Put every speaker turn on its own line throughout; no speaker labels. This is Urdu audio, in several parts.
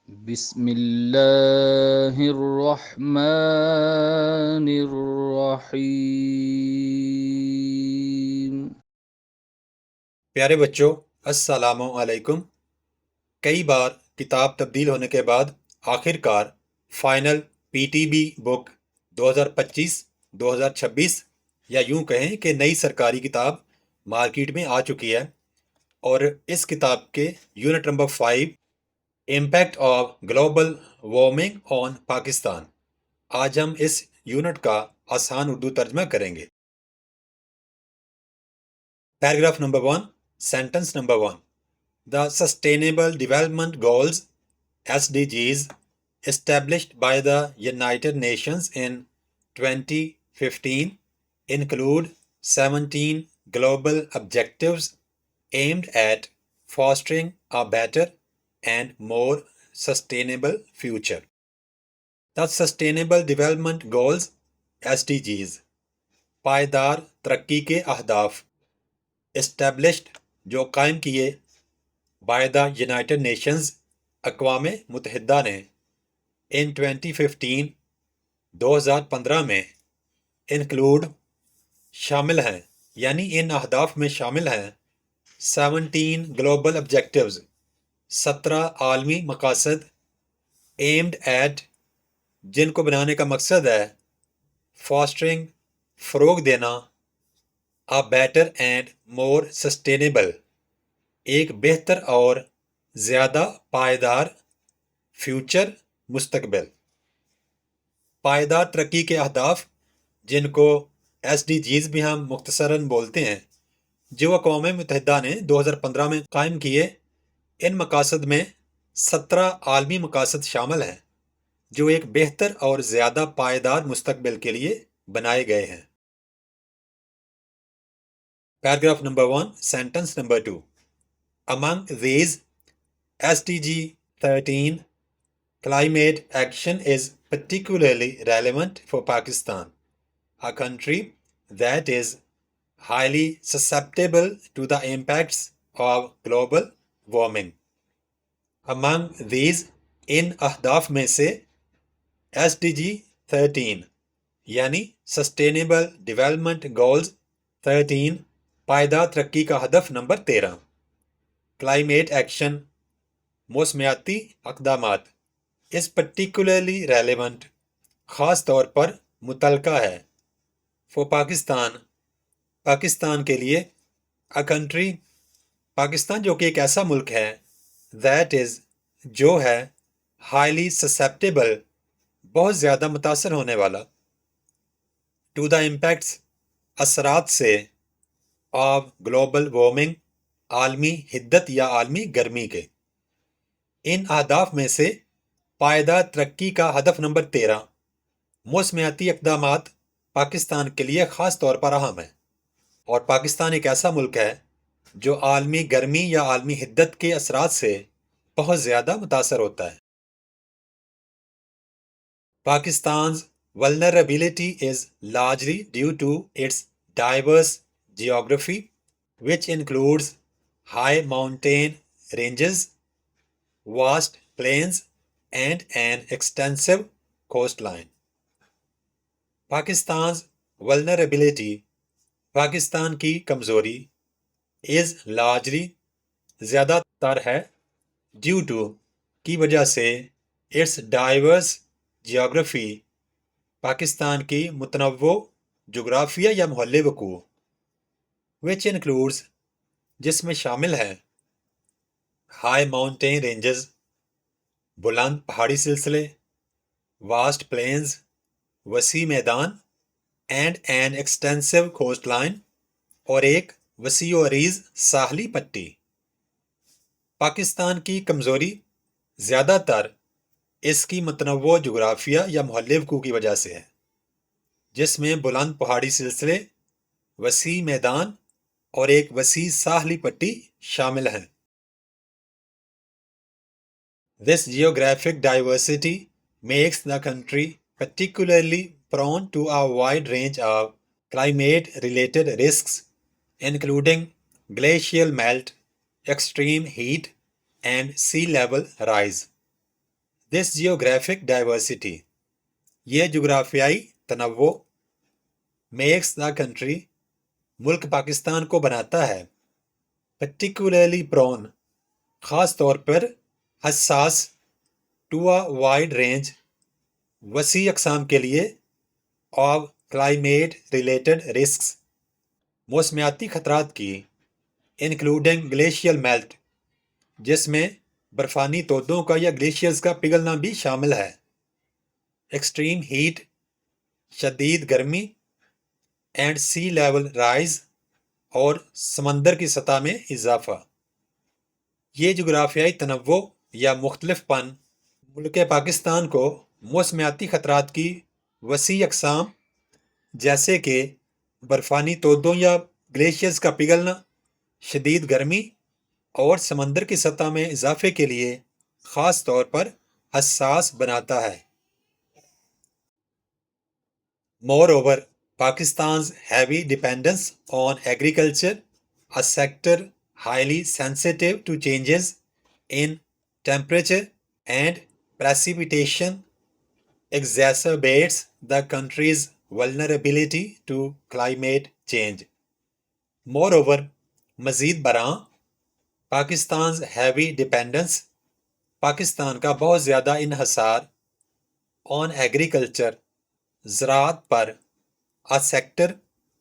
بسم اللہ الرحمن الرحیم۔
پیارے بچوں، السلام علیکم۔ کئی بار کتاب تبدیل ہونے کے بعد آخر کار فائنل پی ٹی بی بک 2025-2026 یا یوں کہیں کہ نئی سرکاری کتاب مارکیٹ میں آ چکی ہے، اور اس کتاب کے یونٹ نمبر 5 impact of global warming on Pakistan, آج ہم اس یونٹ کا آسان اردو ترجمہ کریں گے۔ Paragraph number 1، sentence number 1۔ The Sustainable Development Goals (SDGs) established by the United Nations in 2015 include 17 global objectives aimed at fostering a better and more sustainable future. The Sustainable Development Goals (SDGs) پائیدار ترقی کے اہداف established جو قائم کیے by the United Nations اقوام متحدہ نے in 2015 میں include شامل ہیں، یعنی ان اہداف میں شامل ہیں 17 global objectives 17 عالمی مقاصد aimed at جن کو بنانے کا مقصد ہے fostering فروغ دینا a better and more sustainable ایک بہتر اور زیادہ پائیدار فیوچر مستقبل۔ پائیدار ترقی کے اہداف جن کو ایس ڈی جیز بھی ہم مختصراً بولتے ہیں، جو اقوام متحدہ نے 2015 میں قائم کیے، ان مقاصد میں 17 عالمی مقاصد شامل ہیں جو ایک بہتر اور زیادہ پائیدار مستقبل کے لیے بنائے گئے ہیں۔ Paragraph number 1، sentence number 2۔ Among these, SDG 13 climate action is particularly relevant for Pakistan, a country that is highly susceptible to the impacts of global warming. Among these ان اہداف میں سے SDG 13 یعنی Sustainable Development Goals 13 پائیدار ترقی کا ہدف نمبر 13 کلائمیٹ ایکشن موسمیاتی اقدامات از پرٹیکولرلی ریلیونٹ خاص طور پر متعلقہ ہے فور پاکستان کے لیے اے کنٹری پاکستان جو کہ ایک ایسا ملک ہے دیٹ از جو ہے ہائیلی سسیپٹیبل بہت زیادہ متاثر ہونے والا ٹو دا امپیکٹس اثرات سے آف گلوبل وارمنگ عالمی حدت یا عالمی گرمی کے۔ ان اہداف میں سے پائیدار ترقی کا ہدف نمبر 13 موسمیاتی اقدامات پاکستان کے لیے خاص طور پر اہم ہے، اور پاکستان ایک ایسا ملک ہے جو عالمی گرمی یا عالمی حدت کے اثرات سے بہت زیادہ متاثر ہوتا ہے۔ Pakistan's vulnerability is largely due to its diverse geography, which includes high mountain ranges, vast plains, and an extensive coastline. Pakistan's vulnerability Pakistan کی کمزوری is largely زیادہ تر ہے ڈیو ٹو کی وجہ سے its diverse geography پاکستان کی متنوع جغرافیہ یا محل وقوع which includes جس میں شامل ہے high mountain ranges بلند پہاڑی سلسلے vast plains وسیع میدان and an extensive coastline اور ایک وسیع و عریض ساحلی پٹی۔ پاکستان کی کمزوری زیادہ تر اس کی متنوع جغرافیہ یا محل وقوع کی وجہ سے ہے، جس میں بلند پہاڑی سلسلے، وسیع میدان اور ایک وسیع ساحلی پٹی شامل ہیں۔ This geographic diversity makes the country particularly prone to a wide range of climate-related risks, including glacial melt, extreme heat, and sea level rise. This geographic diversity, یہ جغرافیائی تنوع makes the country, ملک پاکستان کو بناتا ہے particularly prone, خاص طور پر حساس to a wide range, وسیع اقسام کے لیے of climate related risks, موسمیاتی خطرات کی including glacial melt, جس میں برفانی تودوں کا یا گلیشیئرز کا پگھلنا بھی شامل ہے ایکسٹریم ہیٹ، شدید گرمی اینڈ سی لیول رائز، اور سمندر کی سطح میں اضافہ۔ یہ جغرافیائی تنوع یا مختلف پن ملک پاکستان کو موسمیاتی خطرات کی وسیع اقسام جیسے کہ برفانی تودوں یا گلیشیئرز کا پگھلنا، شدید گرمی اور سمندر کی سطح میں اضافے کے لیے خاص طور پر حساس بناتا ہے۔ Moreover, Pakistan's heavy dependence on agriculture, a sector highly sensitive to changes in temperature and precipitation, exacerbates the country's vulnerability to climate change. Moreover, مزید برآں، پاکستان's heavy dependence، پاکستان کا بہت زیادہ انحصار on agriculture، زراعت پر، a sector،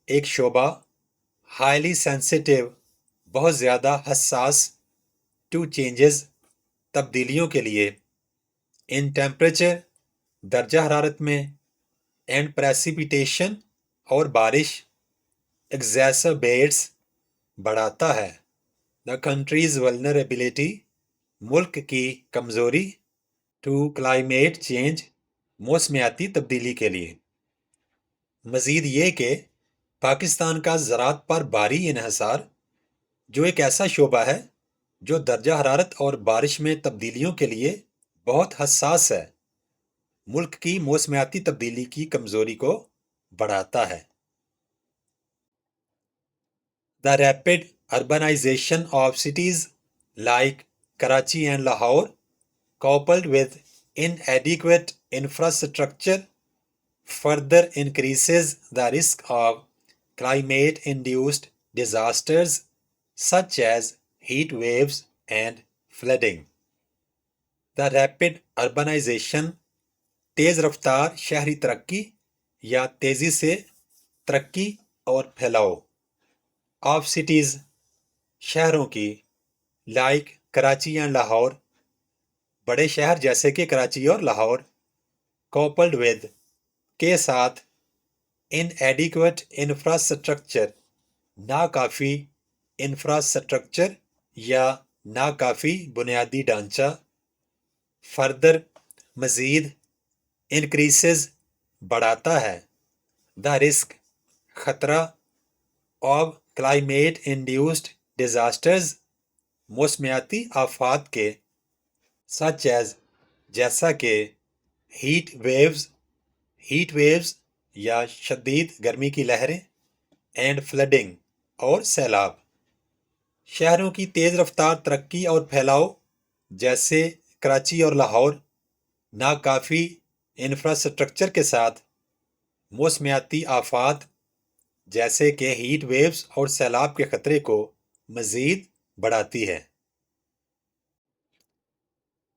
ایک شعبہ، highly sensitive، بہت زیادہ حساس، to changes، تبدیلیوں کے لیے، in temperature، درجہ حرارت میں، and precipitation، اور بارش، exacerbates، بڑھاتا ہے، the country's vulnerability، ملک کی کمزوری، to climate change، موسمیاتی تبدیلی کے لیے۔ مزید یہ کہ پاکستان کا زراعت پر بھاری انحصار، جو ایک ایسا شعبہ ہے جو درجہ حرارت اور بارش میں تبدیلیوں کے لیے بہت حساس ہے، ملک کی موسمیاتی تبدیلی کی کمزوری کو بڑھاتا ہے۔ The rapid urbanization of cities like Karachi and Lahore, coupled with inadequate infrastructure, further increases the risk of climate-induced disasters such as heat waves and flooding. The rapid urbanization، تیز رفتار شہری ترقی یا تیزی سے ترقی اور پھیلاؤ، آف سٹیز، شہروں کی، لائک کراچی اینڈ لاہور، بڑے شہر جیسے کہ کراچی اور لاہور، coupled with، کے ساتھ، inadequate infrastructure، ناکافی انفراسٹرکچر یا ناکافی بنیادی ڈھانچہ، فردر، مزید، انکریسز، بڑھاتا ہے، دا رسک، خطرہ، آف کلائمیٹ انڈیوسڈ ڈیزاسٹرز، موسمیاتی آفات کے، سچ ایز، جیسا کہ ہیٹ ویوز یا شدید گرمی کی لہریں، اینڈ فلڈنگ، اور سیلاب۔ شہروں کی تیز رفتار ترقی اور پھیلاؤ جیسے کراچی اور لاہور، ناکافی انفراسٹرکچر کے ساتھ موسمیاتی آفات جیسے کہ ہیٹ ویوز اور سیلاب کے خطرے کو مزید بڑھاتی ہے۔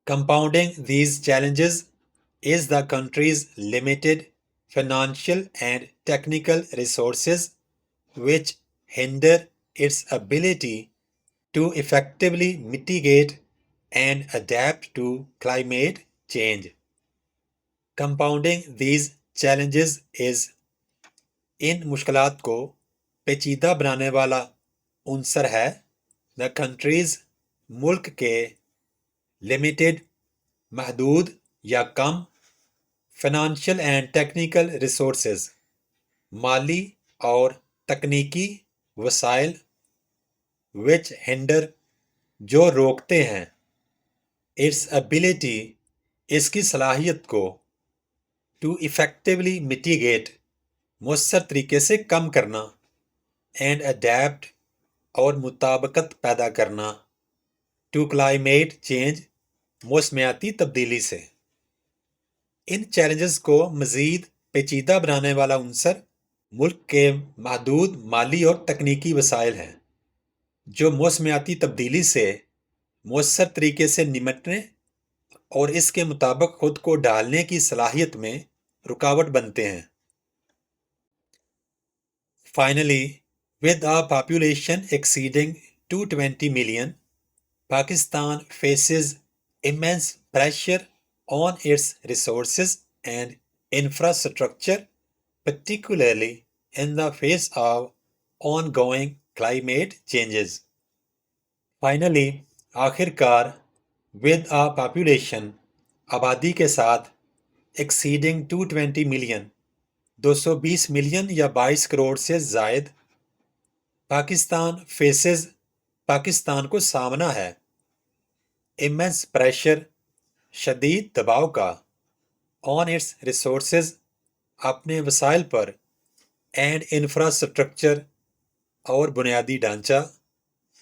Compounding these challenges is the country's limited financial and technical resources, which hinder its ability to effectively mitigate and adapt to climate change. Compounding these challenges is، ان مشکلات کو پیچیدہ بنانے والا عنصر ہے، the country's، ملک کے، limited، محدود یا کم، financial and technical resources، مالی اور تکنیکی وسائل، which hinder، جو روکتے ہیں، its ability، اس کی صلاحیت کو، to effectively mitigate، مؤثر طریقے سے کم کرنا، and adapt، اور مطابقت پیدا کرنا، to climate change، موسمیاتی تبدیلی سے۔ ان چیلنجز کو مزید پیچیدہ بنانے والا عنصر ملک کے محدود مالی اور تکنیکی وسائل ہیں جو موسمیاتی تبدیلی سے مؤثر طریقے سے نمٹنے اور اس کے مطابق خود کو ڈھالنے کی صلاحیت میں رکاوٹ بنتے ہیں۔ Finally, with a population exceeding 220 million, Pakistan faces immense pressure on its resources and infrastructure, particularly in the face of ongoing climate changes. Finally, آخر کار with a population آبادی کے ساتھ exceeding 220 million 220 ملین یا 22 کروڑ سے زائد پاکستان کو سامنا ہے immense پریشر شدید دباؤ کا on its resources اپنے وسائل پر and infrastructure اور بنیادی ڈھانچہ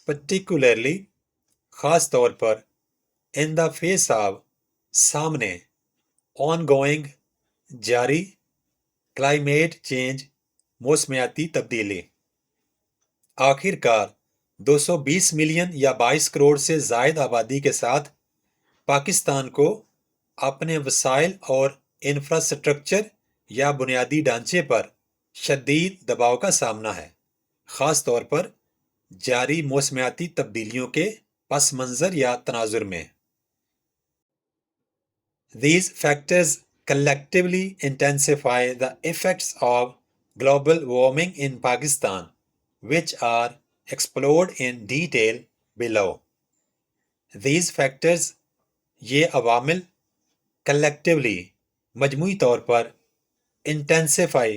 particularly خاص طور پر in the face of سامنے ongoing جاری کلائمیٹ چینج موسمیاتی تبدیلی۔ آخر کار 220 ملین یا 22 کروڑ سے زائد آبادی کے ساتھ پاکستان کو اپنے وسائل اور انفراسٹرکچر یا بنیادی ڈھانچے پر شدید دباؤ کا سامنا ہے، خاص طور پر جاری موسمیاتی تبدیلیوں کے پس منظر یا تناظر میں۔ These factors collectively intensify the effects of global warming in Pakistan, which are explored in detail below. These factors یہ عوامل collectively مجموعی طور پر intensify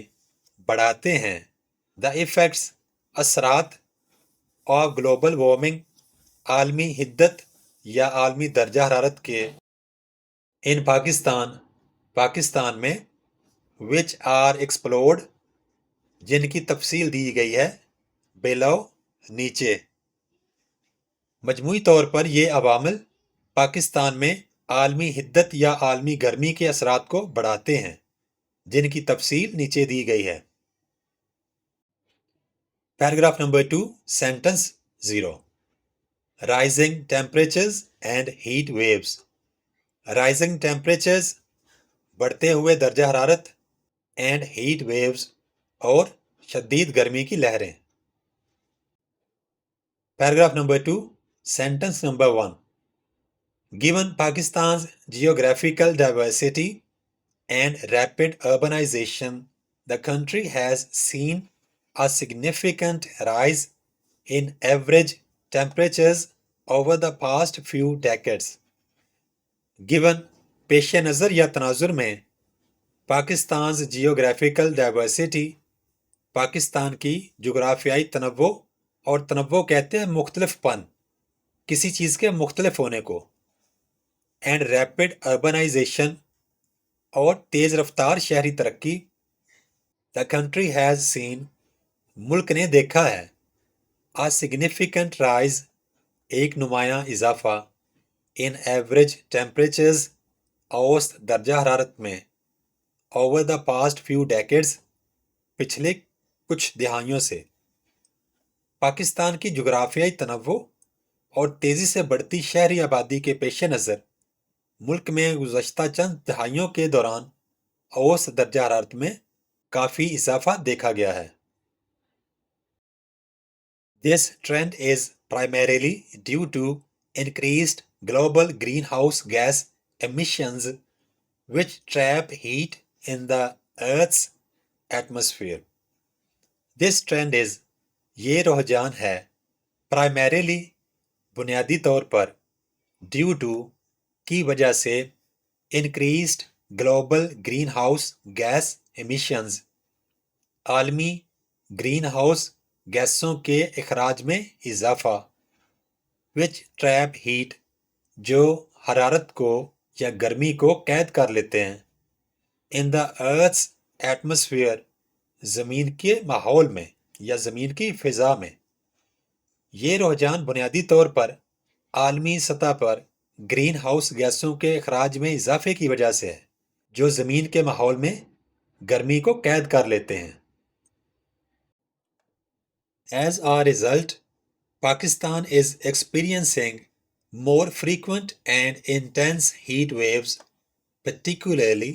بڑھاتے ہیں the effects اثرات of global warming عالمی حدت یا عالمی درجہ حرارت کے in پاکستان میں which are explored جن کی تفصیل دی گئی ہے below نیچے۔ مجموعی طور پر یہ عوامل پاکستان میں عالمی حدت یا عالمی گرمی کے اثرات کو بڑھاتے ہیں جن کی تفصیل نیچے دی گئی ہے۔ Paragraph number 2 sentence 0 Rising temperatures and heat waves. Rising temperatures بڑھتے ہوئے درجہ حرارت and heat waves اور شدید گرمی کی لہریں۔ Paragraph number 2 sentence number 1 Given Pakistan's geographical diversity and rapid urbanization, the country has seen a significant rise in average temperatures over the past few decades. Given پیش نظر یا تناظر میں پاکستان's geographical diversity پاکستان کی جغرافیائی تنوع اور تنوع کہتے ہیں مختلف پن کسی چیز کے مختلف ہونے کو and rapid urbanization اور تیز رفتار شہری ترقی the country has seen ملک نے دیکھا ہے a significant rise ایک نمایاں اضافہ in average temperatures اوسط درجہ حرارت میں over the past few decades پچھلے کچھ دہائیوں سے پاکستان کی جغرافیائی تنوع اور تیزی سے بڑھتی شہری آبادی کے پیش نظر ملک میں گزشتہ چند دہائیوں کے دوران اوسط درجہ حرارت میں کافی اضافہ دیکھا گیا ہے۔ This trend is primarily due to increased global greenhouse gas emissions which trap heat in the Earth's atmosphere. This trend is یہ رجحان ہے primarily بنیادی طور پر due to کی وجہ سے increased global greenhouse gas emissions عالمی گرین ہاؤس گیسوں کے اخراج میں اضافہ which trap heat جو حرارت کو یا گرمی کو قید کر لیتے ہیں in the earth's atmosphere زمین کے ماحول میں یا زمین کی فضا میں۔ یہ رجحان بنیادی طور پر عالمی سطح پر گرین ہاؤس گیسوں کے اخراج میں اضافے کی وجہ سے ہے جو زمین کے ماحول میں گرمی کو قید کر لیتے ہیں. As a result, Pakistan is experiencing more frequent and intense heat waves, particularly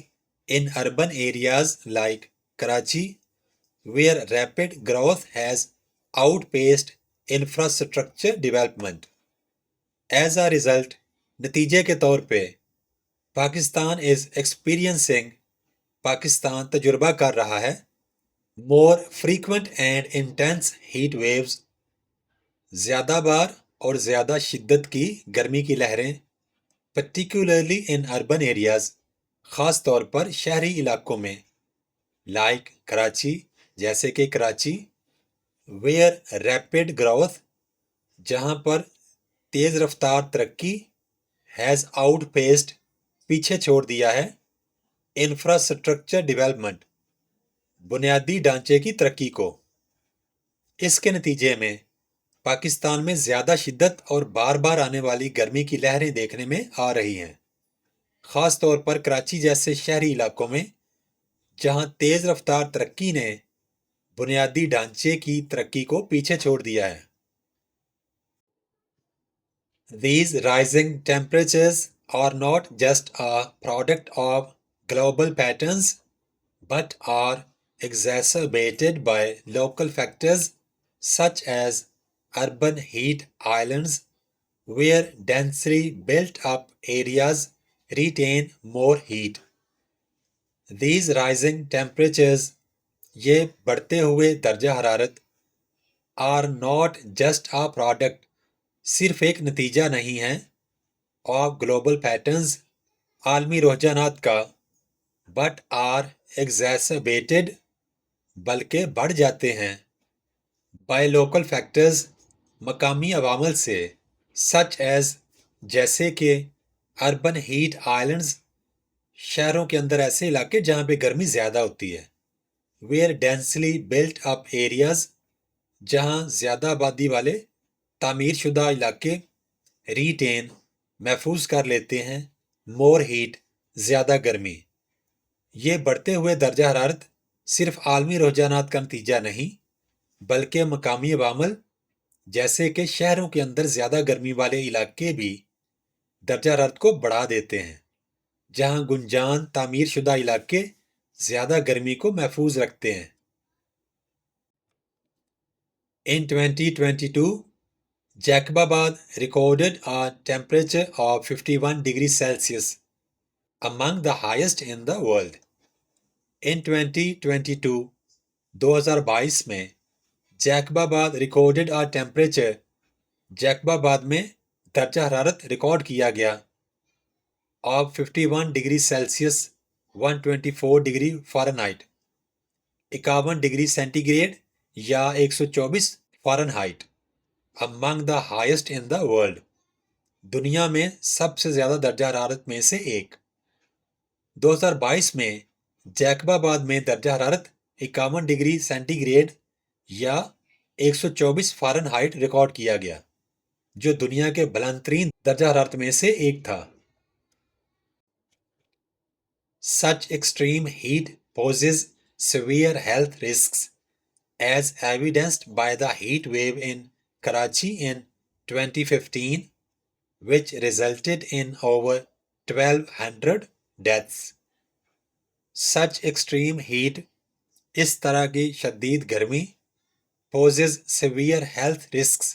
in urban areas like Karachi, where rapid growth has outpaced infrastructure development. As a result, نتیجے کے طور پہ پاکستان پاکستان تجربہ کر رہا ہے more frequent and intense heat waves، زیادہ بار اور زیادہ شدت کی گرمی کی لہریں، particularly in urban areas، خاص طور پر شہری علاقوں میں، like کراچی، جیسے کہ کراچی، where rapid growth، جہاں پر تیز رفتار ترقی، has outpaced، پیچھے چھوڑ دیا ہے، انفراسٹرکچر ڈیولپمنٹ، بنیادی ڈھانچے کی ترقی کو. اس کے نتیجے میں پاکستان میں زیادہ شدت اور بار بار آنے والی گرمی کی لہریں دیکھنے میں آ رہی ہیں، خاص طور پر کراچی جیسے شہری علاقوں میں جہاں تیز رفتار ترقی نے بنیادی ڈھانچے کی ترقی کو پیچھے چھوڑ دیا ہے. These rising temperatures are not just a product of global patterns, but are exacerbated by local factors such as urban heat islands, where densely built up areas retain more heat. These rising temperatures، یہ بڑھتے ہوئے درجہ حرارت، are not just a product، صرف ایک نتیجہ نہیں ہے، of global patterns، عالمی رجحانات کا، but are exacerbated، بلکہ بڑھ جاتے ہیں، by local factors، مقامی عوامل سے، such as، جیسے کہ urban heat islands، شہروں کے اندر ایسے علاقے جہاں پہ گرمی زیادہ ہوتی ہے، where densely built up areas، جہاں زیادہ آبادی والے تعمیر شدہ علاقے ریٹین، محفوظ کر لیتے ہیں، more heat، زیادہ گرمی. یہ بڑھتے ہوئے درجہ حرارت صرف عالمی رجحانات کا نتیجہ نہیں، بلکہ مقامی عوامل جیسے کہ شہروں کے اندر زیادہ گرمی والے علاقے بھی درجہ حرارت کو بڑھا دیتے ہیں، جہاں گنجان تعمیر شدہ علاقے زیادہ گرمی کو محفوظ رکھتے ہیں. In 2022, Jacobabad recorded a temperature of 51 degrees Celsius, among the highest in the world. In 2022، 2022 میں جیکباباد ریکارڈڈ آ ٹیمپریچر، جیکباباد میں درجہ حرارت ریکارڈ کیا گیا of 51 degree Celsius 124 degree Fahrenheit, 51 degree centigrade یا 124 Fahrenheit, among the highest in the world، دنیا میں سب سے زیادہ درجہ حرارت میں سے ایک. 2022 میں جیکباباد میں درجہ حرارت 51 ڈگری سینٹی گریڈ یا 124 فارنہائٹ ریکارڈ کیا گیا، جو دنیا کے بلند ترین درجہ حرارت میں سے ایک تھا. Such extreme heat poses severe health risks, as evidenced by the heat wave in Karachi in 2015, which resulted in over 1,200 deaths. Such extreme heat، اس طرح کی شدید گرمی، poses severe health risks،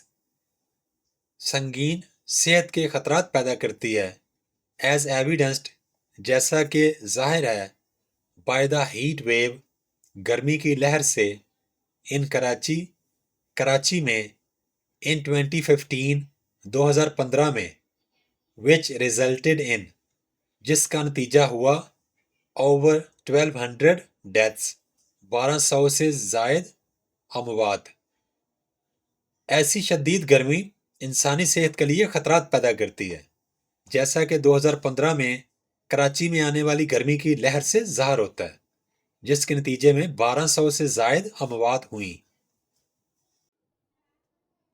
سنگین صحت کے خطرات پیدا کرتی ہے، as evidenced، جیسا کہ ظاہر ہے، by the heat wave، گرمی کی لہر سے، in کراچی میں، in 2015، 2015 میں، which resulted in، جس کا نتیجہ ہوا over 1,200 deaths، 1200 سے زائد اموات. ایسی شدید گرمی انسانی صحت کے لیے خطرات پیدا کرتی ہے، جیسا کہ 2015 میں کراچی میں آنے والی گرمی کی لہر سے ظاہر ہوتا ہے، جس کے نتیجے میں 1200 سے زائد اموات ہوئیں.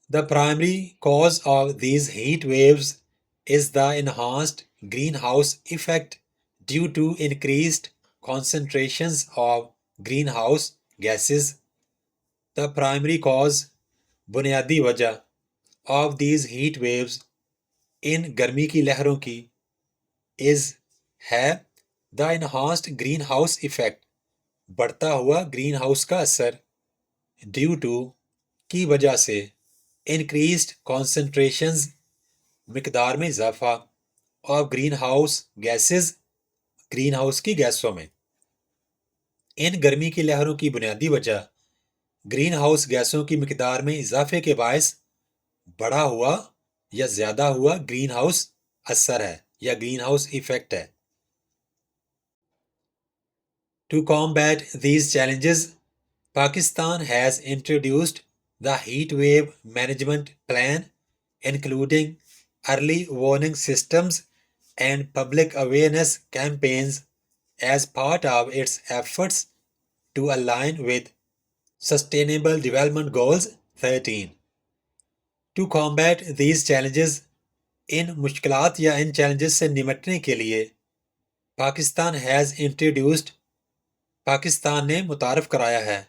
The primary cause of these heat waves is the enhanced greenhouse effect due to increased concentrations of greenhouse gases. The primary cause بنیادی وجہ of these heat waves ان گرمی کی لہروں کی is ہے the enhanced greenhouse effect بڑھتا ہوا گرین ہاؤس کا اثر ڈیو ٹو کی وجہ سے انکریزڈ کانسنٹریشنز مقدار میں اضافہ of green house gases green house کی گیسوں میں ان گرمی کی لہروں کی بنیادی وجہ گرین ہاؤس گیسوں کی مقدار میں اضافے کے باعث بڑھا ہوا یا زیادہ ہوا گرین ہاؤس اثر ہے یا گرین ہاؤس ایفیکٹ ہے. To combat these challenges, Pakistan has introduced the heat wave management plan, including early warning systems and public awareness campaigns as part of its efforts to align with Sustainable Development Goals 13. To combat these challenges, ان مشکلات یا ان چیلنجز سے نمٹنے کے لیے پاکستان ہیز انٹروڈیوسڈ پاکستان نے متعارف کرایا ہے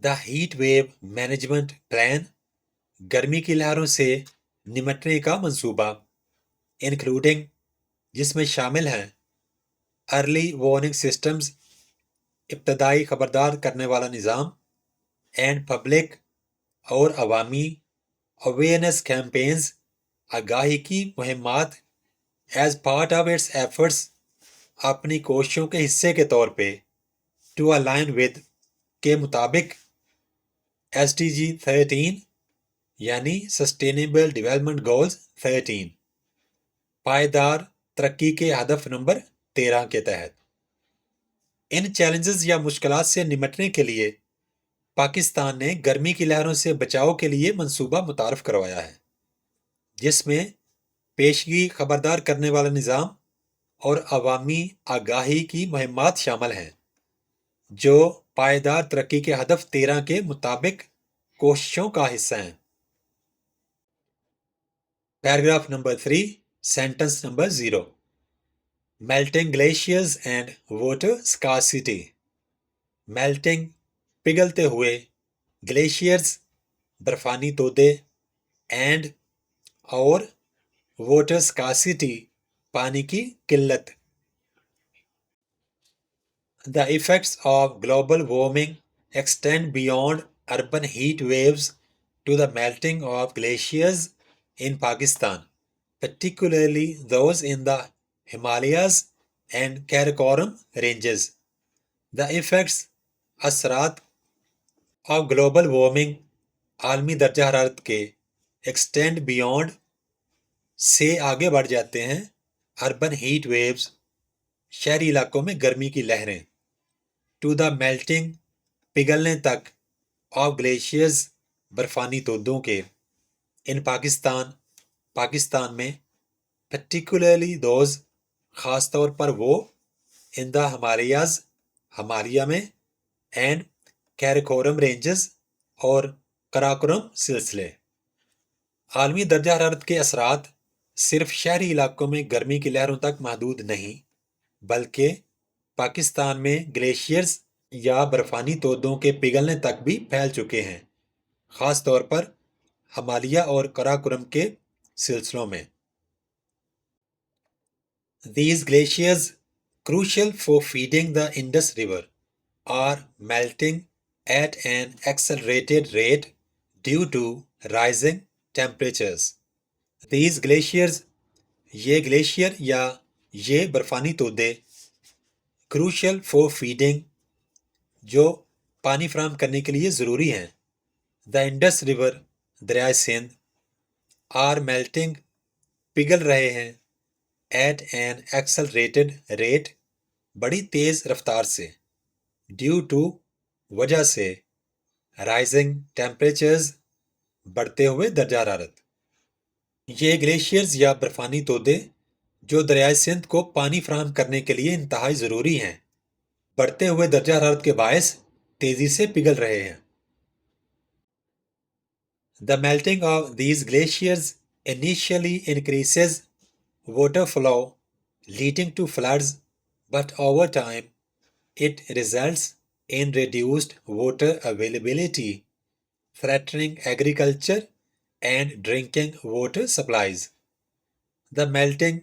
the heat wave management plan گرمی کی لہروں سے نمٹنے کا منصوبہ انکلوڈنگ جس میں شامل ہیں ارلی وارننگ سسٹمز ابتدائی خبردار کرنے والا نظام اینڈ پبلک اور عوامی اویئرنیس کیمپینز آگاہی کی مہمات as part of its efforts اپنی کوششوں کے حصے کے طور پہ ٹو الائن ود کے مطابق ایس ڈی جی 13 یعنی سسٹینیبل ڈیولپمنٹ گولز 13 پائیدار ترقی کے ہدف نمبر 13 کے تحت ان چیلنجز یا مشکلات سے نمٹنے کے لیے پاکستان نے گرمی کی لہروں سے بچاؤ کے لیے منصوبہ متعارف کروایا ہے جس میں پیشگی خبردار کرنے والا نظام اور عوامی آگاہی کی مہمات شامل ہیں جو پائیدار ترقی کے ہدف 13 کے مطابق کوششوں کا حصہ ہیں. پیراگراف نمبر 3 سینٹنس نمبر 0 melting glaciers and water scarcity melting پگھلتے ہوئے گلیشیئرز برفانی تودے اینڈ اور واٹر اسکارسٹی پانی کی قلت. The effects of global warming extend beyond urban heat waves to the melting of glaciers in Pakistan, particularly those in the Himalayas and Karakoram ranges. The effects اثرات of global warming عالمی درجہ حرارت کے extend beyond سے آگے بڑھ جاتے ہیں اربن ہیٹ ویوز شہری علاقوں میں گرمی کی لہریں ٹو دا میلٹنگ پگھلنے تک آف گلیشیئرز برفانی تودوں کے ان پاکستان میں پرٹیکولرلی دوز خاص طور پر وہ ان دا ہمالیاز ہمالیہ میں اینڈ کیراکورم رینجز اور کراکورم سلسلے. عالمی درجہ حرارت کے اثرات صرف شہری علاقوں میں گرمی کی لہروں تک محدود نہیں بلکہ پاکستان میں گلیشیئرز یا برفانی تودوں کے پگھلنے تک بھی پھیل چکے ہیں خاص طور پر ہمالیہ اور کراکورم کے سلسلوں میں. These glaciers, crucial for feeding the Indus River, are melting at an accelerated rate due to rising temperatures. These glaciers, یہ گلیشیئر یا یہ برفانی تودے crucial for feeding جو پانی فراہم کرنے کے لیے ضروری ہیں the Indus River دریائے سندھ are melting پگھل رہے ہیں at an accelerated rate بڑی تیز رفتار سے due to وجہ سے rising temperatures بڑھتے ہوئے درجہ حرارت. یہ گلیشیئرز یا برفانی تودے جو دریائے سندھ کو پانی فراہم کرنے کے لیے انتہائی ضروری ہیں بڑھتے ہوئے درجہ حرارت کے باعث تیزی سے پگھل رہے ہیں. The melting of these glaciers initially increases water flow leading to floods but over time it results in reduced water availability, threatening agriculture and drinking water supplies. The melting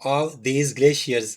of these glaciers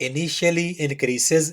initially increases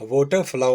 water flow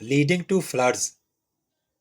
leading to floods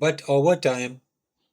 but over time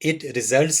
it results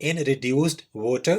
in reduced water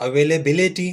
availability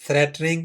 threatening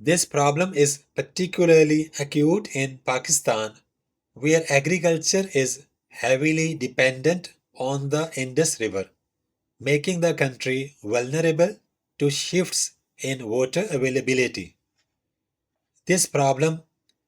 This problem is particularly acute in Pakistan, where agriculture is heavily dependent on the Indus River, making the country vulnerable to shifts in water availability. This problem,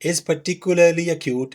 is particularly acute,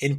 in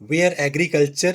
where agriculture,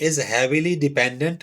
is heavily dependent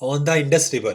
on the Indus River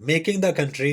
making the country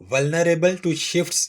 vulnerable to shifts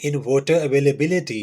in water availability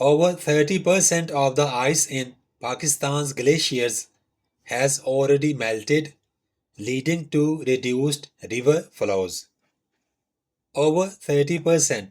Over 30% of the ice in Pakistan's glaciers has already melted, leading to reduced river flows. Over 30%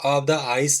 of the ice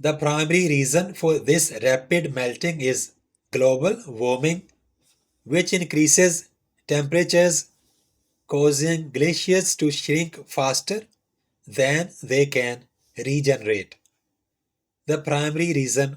The primary reason for this rapid melting is global warming, which increases temperatures, causing glaciers to shrink faster than they can regenerate. The primary reason,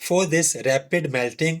for this rapid melting,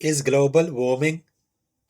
is global warming,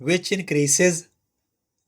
which increases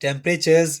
temperatures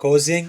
causing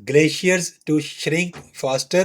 glaciers to shrink faster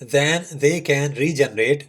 than they can regenerate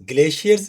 glaciers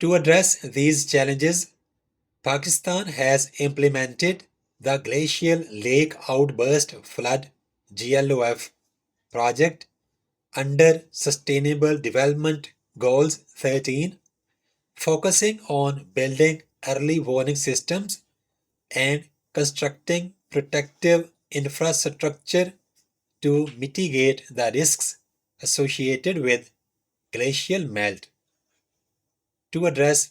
To address these challenges, Pakistan has implemented the Glacial Lake Outburst Flood GLOF project under Sustainable Development Goals 13, focusing on building early warning systems and constructing protective infrastructure to mitigate the risks associated with glacial melt. To address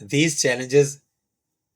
these challenges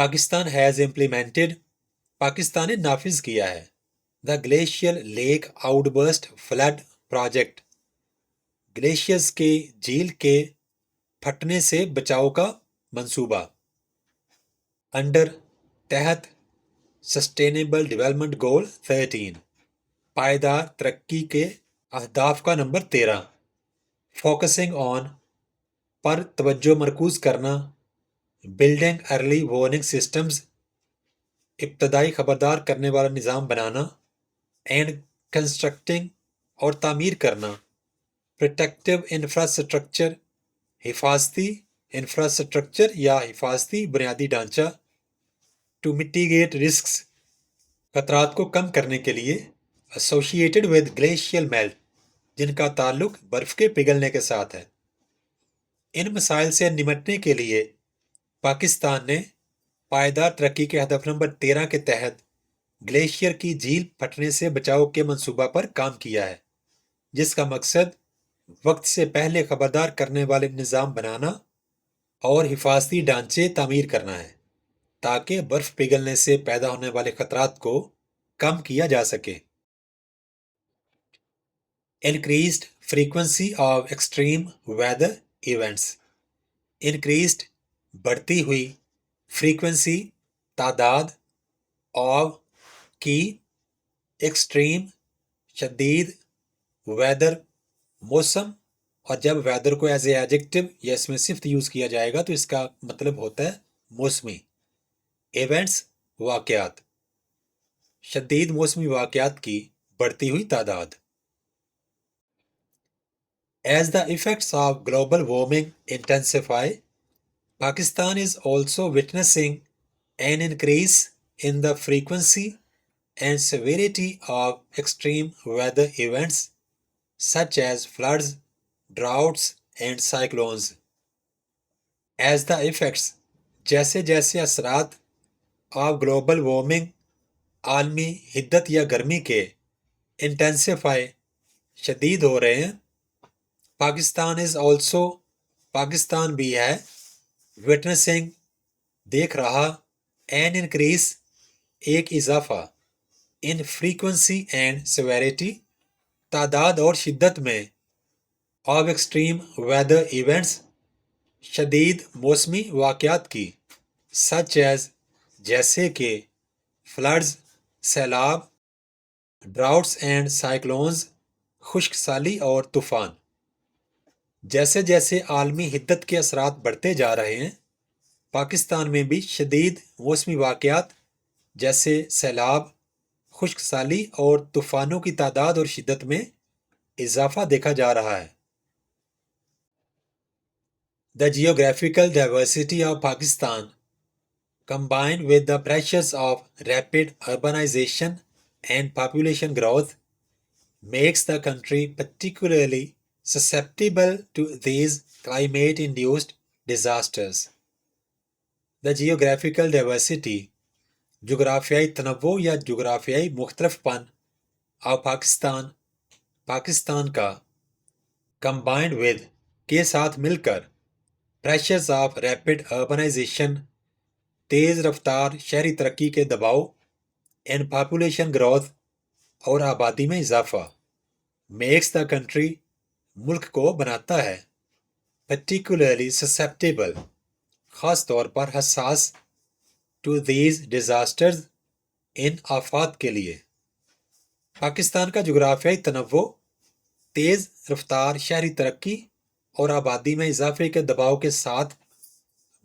Pakistan has implemented, Pakistan نے نافذ کیا ہے the glacial lake outburst flood project, glaciers کے جھیل کے پھٹنے سے بچاؤ کا منصوبہ، انڈر تحت سسٹینیبل ڈیولپمنٹ گول 13، پائیدار ترقی کے اہداف کا نمبر 13، فوکسنگ آن پر توجہ مرکوز کرنا، بلڈنگ ارلی وارننگ سسٹمز، ابتدائی خبردار کرنے والا نظام بنانا، اینڈ کنسٹرکٹنگ اور تعمیر کرنا، پروٹیکٹیو انفراسٹرکچر، حفاظتی انفراسٹرکچر یا حفاظتی بنیادی ڈھانچہ، ٹو میٹیگیٹ رسکس، خطرات کو کم کرنے کے لیے، ایسوسیٹڈ ود گلیشیل میلٹ، جن کا تعلق برف کے پگھلنے کے ساتھ ہے۔ ان مسائل سے نمٹنے کے لیے پاکستان نے پائیدار ترقی کے ہدف نمبر 13 کے تحت گلیشیئر کی جھیل پھٹنے سے بچاؤ کے منصوبہ پر کام کیا ہے، جس کا مقصد وقت سے پہلے خبردار کرنے والے نظام بنانا اور حفاظتی ڈھانچے تعمیر کرنا ہے تاکہ برف پگھلنے سے پیدا ہونے والے خطرات کو کم کیا جا سکے۔ Increased frequency of extreme weather events, increased بڑھتی ہوئی فریکوینسی تعداد آف کی ایکسٹریم شدید ویدر موسم، اور جب ویدر کو ایز اے ایڈجیکٹو یا اس میں صفت یوز کیا جائے گا تو اس کا مطلب ہوتا ہے موسمی، ایونٹس واقعات، شدید موسمی واقعات کی بڑھتی ہوئی تعداد۔ As the effects of global warming intensify, Pakistan is also witnessing an increase in the frequency and severity of extreme weather events such as floods, droughts, and cyclones. As the effects، جیسے جیسے اثرات of global warming، عالمی حدت یا گرمی کے انٹینسیفائی، شدید ہو رہے ہیں، پاکستان از آلسو، پاکستان بھی ہے، وٹنسنگ، دیکھ رہا، این انکریز، ایک اضافہ، ان فریکوینسی اینڈ سیویریٹی، تعداد اور شدت میں، آف ایکسٹریم ویدر ایونٹس، شدید موسمی واقعات کی، سچ ایز، جیسے کہ فلڈز، سیلاب، ڈراؤٹس اینڈ سائیکلونز، خشک سالی اور طوفان۔ جیسے جیسے عالمی حدت کے اثرات بڑھتے جا رہے ہیں، پاکستان میں بھی شدید موسمی واقعات جیسے سیلاب، خشک سالی اور طوفانوں کی تعداد اور شدت میں اضافہ دیکھا جا رہا ہے۔ The geographical diversity of Pakistan, combined with the pressures of rapid urbanization and population growth, makes the country particularly susceptible to these climate-induced disasters. The geographical diversity، جغرافیائی تنوع یا جغرافیائی مختلف پن، of پاکستان، پاکستان کا، combined with، کے ساتھ مل کر، pressures of rapid urbanization، تیز رفتار شہری ترقی کے دباؤ، and population growth، اور آبادی میں اضافہ، makes the country، ملک کو بناتا ہے، particularly susceptible، خاص طور پر حساس، to these disasters، ان آفات کے لیے۔ پاکستان کا جغرافیائی تنوع، تیز رفتار شہری ترقی اور آبادی میں اضافے کے دباؤ کے ساتھ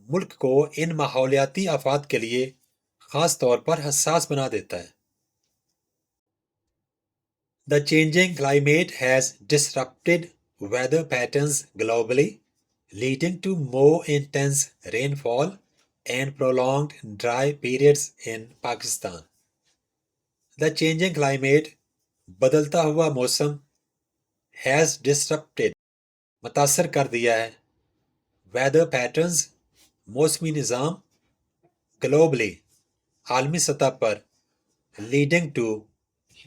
ملک کو ان ماحولیاتی آفات کے لیے خاص طور پر حساس بنا دیتا ہے۔ The changing climate has disrupted weather patterns globally, leading to more intense rainfall and prolonged dry periods in Pakistan. The changing climate، بدلتا ہوا موسم، has disrupted، متاثر کر دیا ہے، weather patterns، موسمی نظام، globally، عالمی سطح پر، leading to،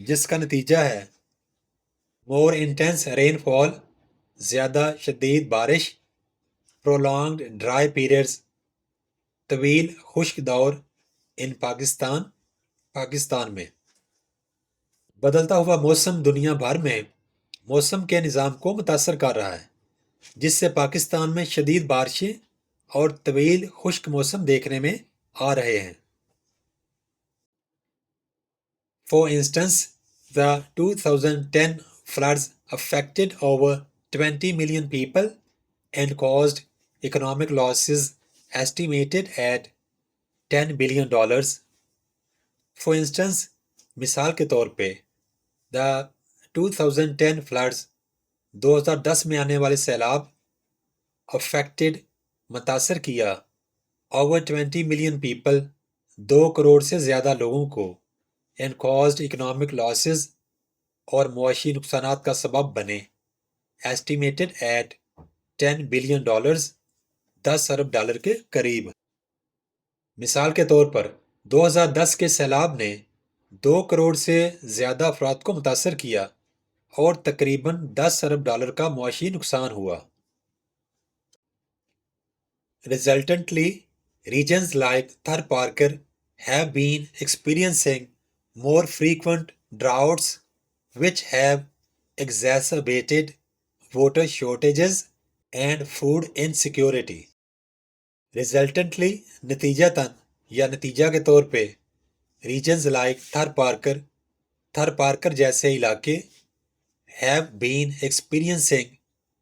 جس کا نتیجہ ہے، more intense rainfall، زیادہ شدید بارش، prolonged dry periods، طویل خشک دور ان پاکستان میں بدلتا ہوا موسم دنیا بھر میں موسم کے نظام کو متاثر کر رہا ہے، جس سے پاکستان میں شدید بارشیں اور طویل خشک موسم دیکھنے میں آ رہے ہیں۔ For instance, the 2010 floods affected over 20 million people and caused economic losses estimated at $10 billion. For instance, مثال کے طور پہ the 2010 floods 2010 میں آنے والے سیلاب affected متاثر کیا over 20 million people 2 کروڑ سے زیادہ لوگوں کو and caused economic losses اور معاشی نقصانات کا سبب بنے estimated at $10 billion 10 Arab dollar کے قریب۔ مثال کے طور پر 2010 کے سیلاب نے 2 کروڑ سے زیادہ افراد کو متاثر کیا اور تقریباً 10 ارب ڈالر کا معاشی نقصان ہوا۔ Resultantly, regions like Thar Parker have been experiencing more frequent droughts which have exacerbated water shortages and food insecurity. Resultantly نتیجتاً یا نتیجہ کے طور پہ regions like تھر پارکر جیسے علاقے have been experiencing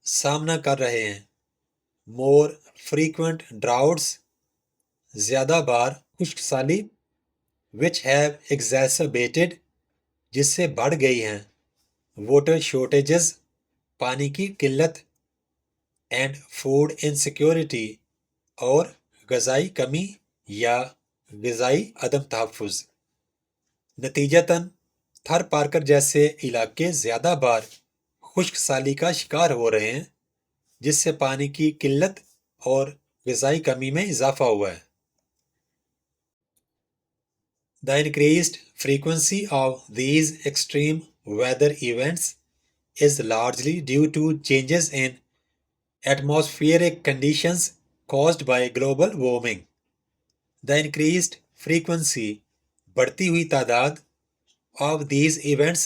سامنا کر رہے ہیں more frequent droughts زیادہ بار خشک سالی which have exacerbated جس سے بڑھ گئی ہیں water shortages پانی کی قلت and food insecurity اور غذائی کمی یا غذائی عدم تحفظ۔ نتیجتاً تھر پارکر جیسے علاقے زیادہ بار خشک سالی کا شکار ہو رہے ہیں جس سے پانی کی قلت اور غذائی کمی میں اضافہ ہوا ہے۔ The increased frequency of these extreme weather events is largely due to changes in atmospheric conditions caused by global warming. The increased frequency بڑھتی ہوئی تعداد of these events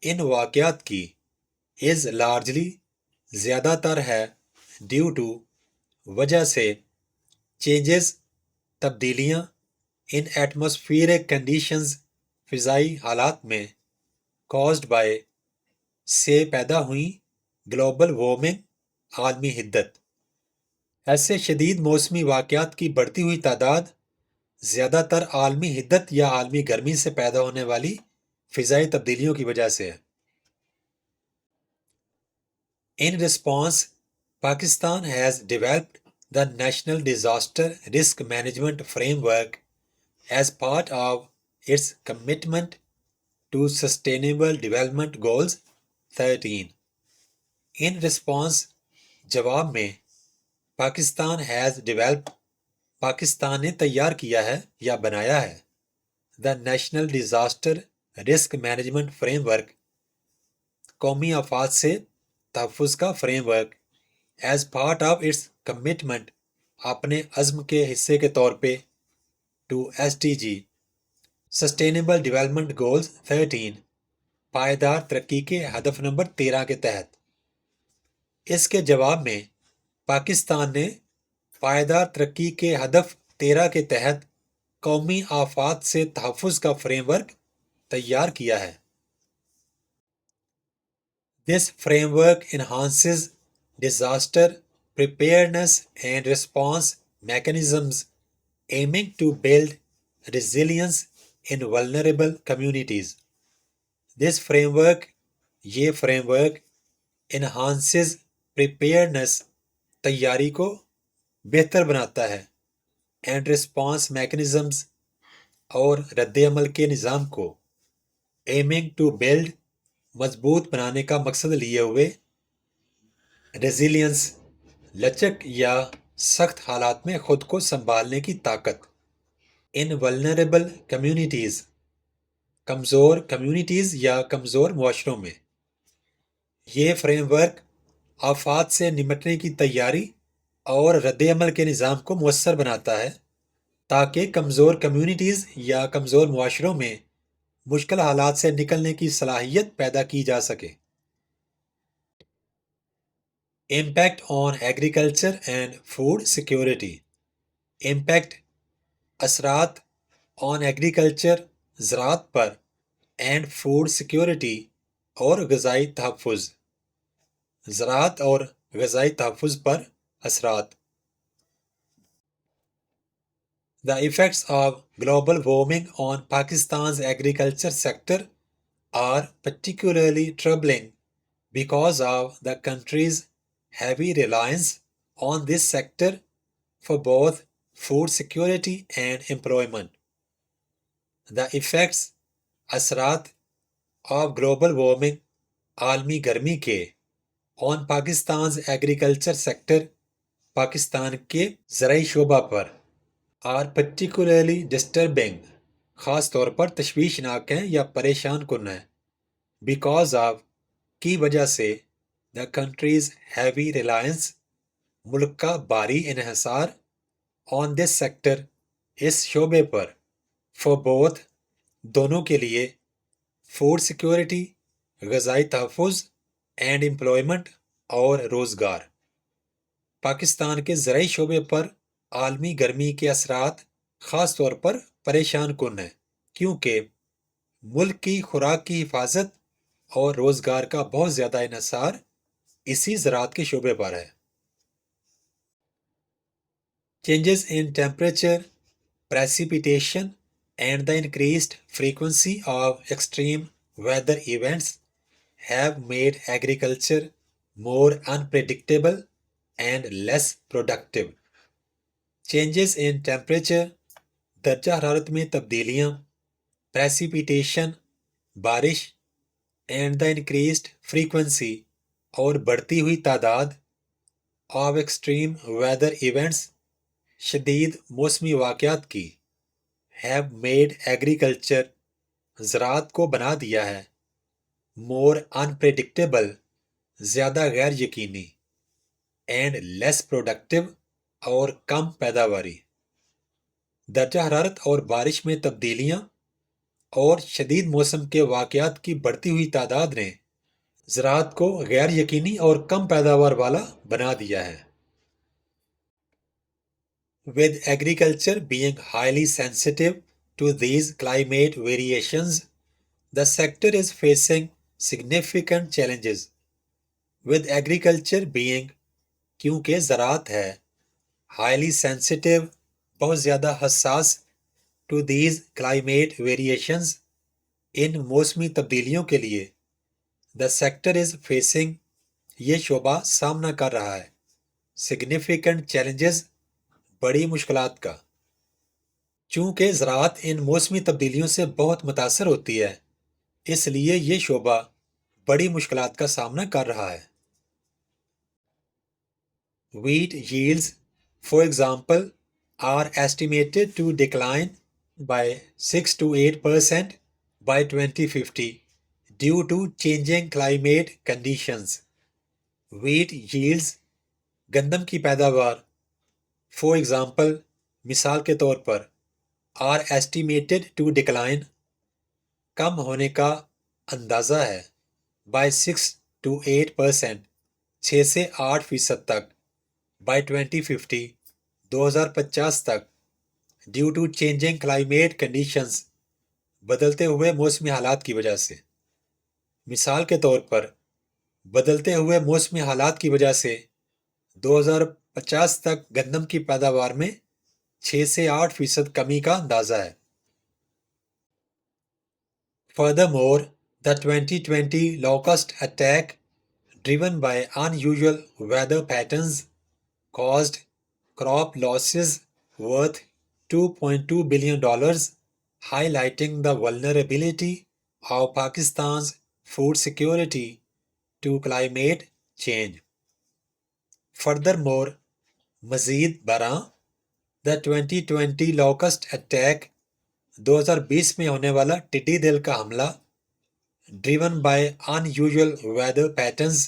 ان واقعات کی is largely زیادہ تر ہے due to وجہ سے changes تبدیلیاں in atmospheric conditions فضائی حالات میں caused by سے پیدا ہوئیں global warming عالمی حدت۔ ایسے شدید موسمی واقعات کی بڑھتی ہوئی تعداد زیادہ تر عالمی حدت یا عالمی گرمی سے پیدا ہونے والی فضائی تبدیلیوں کی وجہ سے ہے۔ In response, Pakistan has developed the National Disaster Risk Management Framework as part of its commitment to Sustainable Development Goals 13. In response, جواب میں پاکستان نے تیار کیا ہے یا بنایا ہے The National Disaster Risk Management Framework قومی آفات سے تحفظ کا frame work as part of its commitment اپنے عزم کے حصے کے طور پہ to SDG Sustainable Development Goals 13 پائیدار ترقی کے ہدف نمبر 13 کے تحت۔ اس کے جواب میں پاکستان نے پائیدار ترقی کے ہدف 13 کے تحت قومی آفات سے تحفظ کا فریم ورک تیار کیا ہے۔ This framework enhances disaster preparedness and response mechanisms aiming to build resilience in vulnerable communities. This framework یہ فریم ورک enhances preparedness تیاری کو بہتر بناتا ہے and response mechanisms اور رد عمل کے نظام کو aiming to build مضبوط بنانے کا مقصد لیے ہوئے resilience لچک یا سخت حالات میں خود کو سنبھالنے کی طاقت in vulnerable communities کمزور کمیونٹیز یا کمزور معاشروں میں۔ یہ فریم ورک آفات سے نمٹنے کی تیاری اور رد عمل کے نظام کو مؤثر بناتا ہے تاکہ کمزور کمیونٹیز یا کمزور معاشروں میں مشکل حالات سے نکلنے کی صلاحیت پیدا کی جا سکے۔ Impact on agriculture and food security. Impact اثرات آن ایگریکلچر زراعت پر اینڈ فوڈ سیکیورٹی اور غذائی تحفظ۔ زراعت اور غذائی تحفظ پر اثرات۔ The effects of global warming on Pakistan's agriculture sector are particularly troubling because of the country's heavy reliance on this sector for both food security and employment. The effects اثرات of global warming عالمی گرمی کے on Pakistan's agriculture sector Pakistan کے زرعی شعبہ پر are particularly disturbing خاص طور پر تشویشناک ہیں یا پریشان کن ہیں because of کی وجہ سے the country's heavy reliance ملک کا بھاری انحصار on this sector اس شعبے پر for both دونوں کے لیے food security غذائی تحفظ and employment اور روزگار۔ پاکستان کے زرعی شعبے پر عالمی گرمی کے اثرات خاص طور پر پریشان کن ہیں کیونکہ ملک کی خوراک کی حفاظت اور روزگار کا بہت زیادہ انحصار اسی زراعت کے شعبے پر ہے۔ Changes in temperature, precipitation and the increased frequency of extreme weather events have made agriculture more unpredictable and less productive. Changes in temperature درجہ حرارت میں تبدیلیاں، پریسیپیٹیشن بارش، اینڈ دا انکریزڈ فریکوینسی اور بڑھتی ہوئی تعداد آف ایکسٹریم ویدر ایونٹس شدید موسمی واقعات کی ہیو میڈ ایگریکلچر زراعت کو بنا دیا ہے مور انپریڈکٹیبل زیادہ غیر یقینی اینڈ لیس پروڈکٹیو اور کم پیداواری۔ درجہ حرارت اور بارش میں تبدیلیاں اور شدید موسم کے واقعات کی بڑھتی ہوئی تعداد نے زراعت کو غیر یقینی اور کم پیداوار والا بنا دیا ہے۔ With agriculture being highly sensitive to these climate variations, the sector is facing significant challenges. With agriculture being کیونکہ زراعت ہے highly sensitive بہت زیادہ حساس to these climate variations ان موسمی تبدیلیوں کے لیے the sector is facing یہ شعبہ سامنا کر رہا ہے significant challenges بڑی مشکلات کا۔ چونکہ زراعت ان موسمی تبدیلیوں سے بہت متاثر ہوتی ہے اس لیے یہ شعبہ بڑی مشکلات کا سامنا کر رہا ہے۔ Wheat yields, for example, are estimated to decline by 6 to 8% by 2050 due to changing climate conditions. Wheat yields, گندم کی پیداوار for example مثال کے طور پر are estimated to decline کم ہونے کا اندازہ ہے by 6 to 8% 6 سے 8% تک by 2050 2050 تک due to changing climate conditions بدلتے ہوئے موسمی حالات کی وجہ سے۔ مثال کے طور پر بدلتے ہوئے موسمی حالات کی وجہ سے 2050 تک گندم کی پیداوار میں 6 سے 8% کمی کا اندازہ ہے۔ Furthermore, the 2020 locust attack driven by unusual weather patterns caused crop losses worth $2.2 billion, highlighting the vulnerability of Pakistan's food security to climate change. Furthermore, مزید برآں the 2020 locust attack 2020 میں ہونے والا ٹڈی دل کا حملہ driven by unusual weather patterns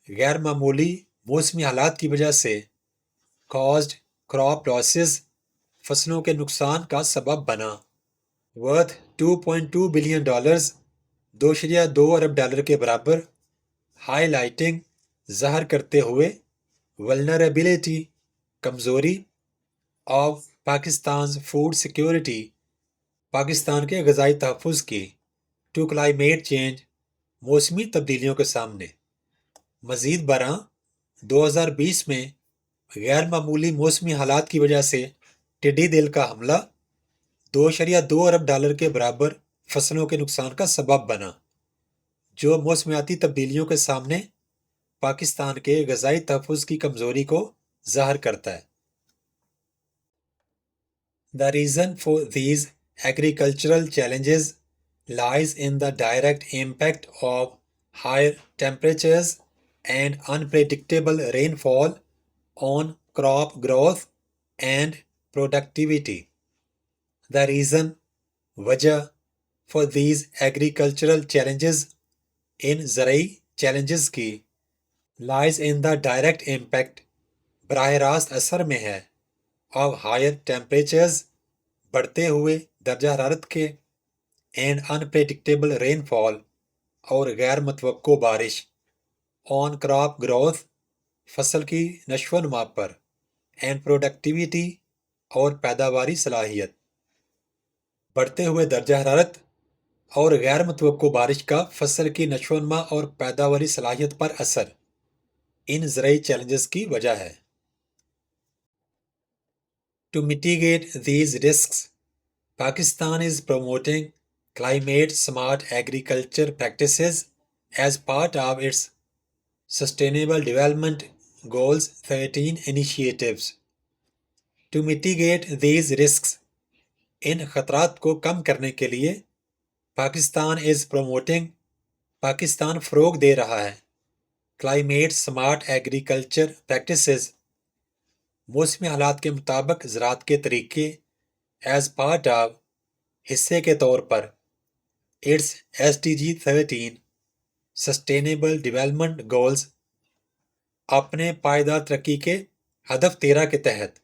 غیر معمولی موسمی حالات کی وجہ سے caused crop losses فصلوں کے نقصان کا سبب بنا۔ ورتھ $2.2 بلین، 2.2 ارب ڈالر کے برابر، ہائی لائٹنگ، ظاہر کرتے ہوئے ولنریبلٹی، کمزوری of Pakistan's food security, Pakistan کے غذائی تحفظ کی، ٹو کلائمیٹ چینج، موسمی تبدیلیوں کے سامنے۔ مزید برآں 2020 میں غیر معمولی موسمی حالات کی وجہ سے ٹڈی دل کا حملہ 2.2 ارب ڈالر کے برابر فصلوں کے نقصان کا سبب بنا، جو موسمیاتی تبدیلیوں کے سامنے پاکستان کے غذائی تحفظ کی کمزوری کو ظاہر کرتا ہے۔ The reason for these agricultural challenges lies in the direct impact of higher temperatures and unpredictable rainfall on crop growth and productivity. The reason وجہ for these agricultural challenges ان زرعی چیلنجز کی lies in the direct impact براہ راست اثر میں ہے of higher temperatures بڑھتے ہوئے درجہ حرارت کے and unpredictable rainfall اور غیر متوقع بارش on crop growth فصل کی نشو و نما پر and productivity اور پیداواری صلاحیت۔ بڑھتے ہوئے درجہ حرارت اور غیر متوقع بارش کا فصل کی نشو و نما اور پیداواری صلاحیت پر اثر ان زرعی چیلنجز کی وجہ ہے۔ To mitigate these risks, Pakistan is promoting climate-smart agriculture practices as part of its Sustainable Development Goals 13 initiatives. To mitigate these risks, ان خطرات کو کم کرنے کے لیے پاکستان فروغ دے رہا ہے کلائمیٹ سمارٹ ایگریکلچر پریکٹسز، موسمی حالات کے مطابق زراعت کے طریقے، ایز پارٹ آف حصے کے طور پر its SDG 13 sustainable development goals, اپنے پائیدار ترقی کے ہدف 13 کے تحت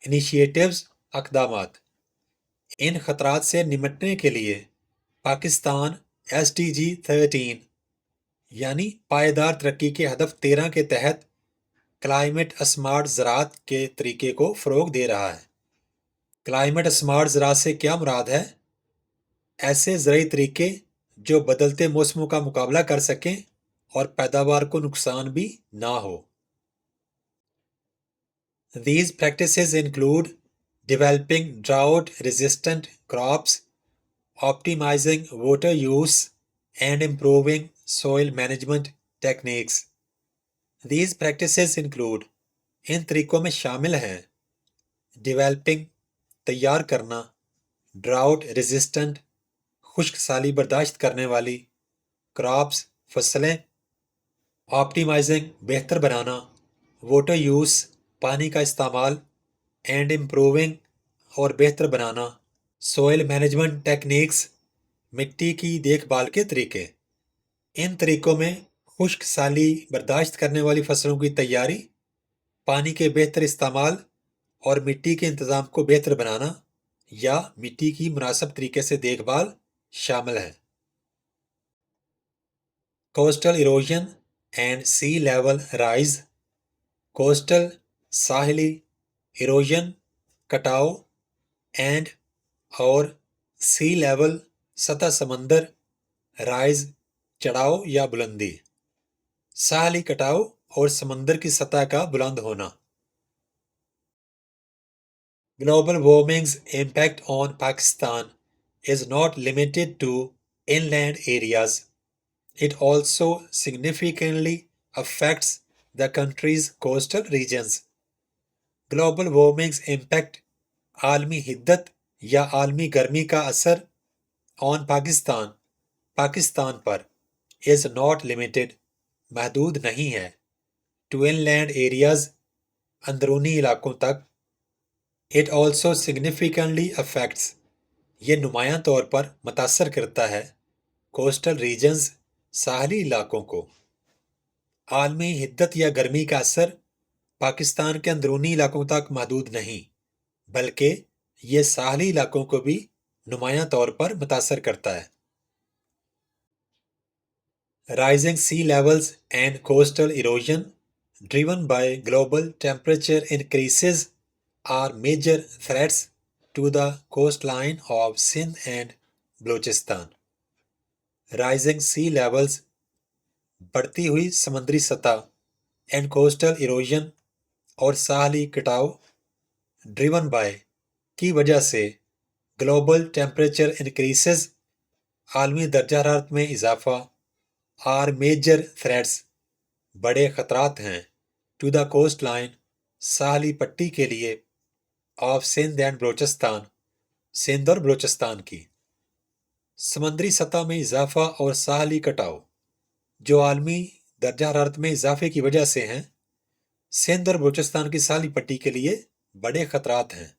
انیشیٹوز، اقدامات۔ ان خطرات سے نمٹنے کے لیے پاکستان SDG 13 یعنی پائیدار ترقی کے ہدف 13 کے تحت کلائمیٹ اسمارٹ زراعت کے طریقے کو فروغ دے رہا ہے۔ کلائمیٹ اسمارٹ زراعت سے کیا مراد ہے؟ ایسے زرعی طریقے جو بدلتے موسموں کا مقابلہ کر سکیں اور پیداوار کو نقصان بھی نہ ہو۔ These practices include developing drought-resistant crops, optimizing water use, and improving soil management techniques. These practices include ان طریقوں میں شامل ہیں ڈیولپنگ تیار کرنا، ڈراؤٹ ریزسٹنٹ خشک سالی برداشت کرنے والی، کراپس فصلیں، آپٹیمائزنگ بہتر بنانا، واٹر یوز پانی کا استعمال، اینڈ امپروونگ اور بہتر بنانا، سوئل مینجمنٹ ٹیکنیکس مٹی کی دیکھ بھال کے طریقے۔ ان طریقوں میں خشک سالی برداشت کرنے والی فصلوں کی تیاری، پانی کے بہتر استعمال اور مٹی کے انتظام کو بہتر بنانا یا مٹی کی مناسب طریقے سے دیکھ بھال شامل ہے۔ Coastal erosion and sea level rise, coastal ساحلی ایروژن کٹاؤ اینڈ اور سی لیول سطح سمندر رائز چڑھاؤ یا بلندی، ساحلی کٹاؤ اور سمندر کی سطح کا بلند ہونا۔ Global warming's impact on Pakistan is not limited to inland areas. It also significantly affects the country's coastal regions. Global warming's impact عالمی حدت یا عالمی گرمی کا اثر on Pakistan per is not limited محدود نہیں ہے to inland areas اندرونی علاقوں تک۔ It also significantly affects یہ نمایاں طور پر متاثر کرتا ہے coastal regions ساحلی علاقوں کو۔ عالمی حدت یا گرمی کا اثر پاکستان کے اندرونی علاقوں تک محدود نہیں بلکہ یہ ساحلی علاقوں کو بھی نمایاں طور پر متاثر کرتا ہے۔ Rising sea levels and coastal erosion driven by global temperature increases are major threats to the coastline of Sindh and Balochistan. Rising sea levels بڑھتی ہوئی سمندری سطح اینڈ کوسٹل ایروژن اور ساحلی کٹاؤ ڈریون بائی کی وجہ سے گلوبل ٹیمپریچر انکریسز عالمی درجہ حرارت میں اضافہ آر میجر تھریٹس بڑے خطرات ہیں ٹو دا کوسٹ لائن ساحلی پٹی کے لیے آف سندھ اینڈ بلوچستان سندھ اور بلوچستان کی۔ سمندری سطح میں اضافہ اور ساحلی کٹاؤ جو عالمی درجہ حرارت میں اضافے کی وجہ سے ہیں، سندھ اور بلوچستان کی ساحلی پٹی کے لیے بڑے خطرات ہیں۔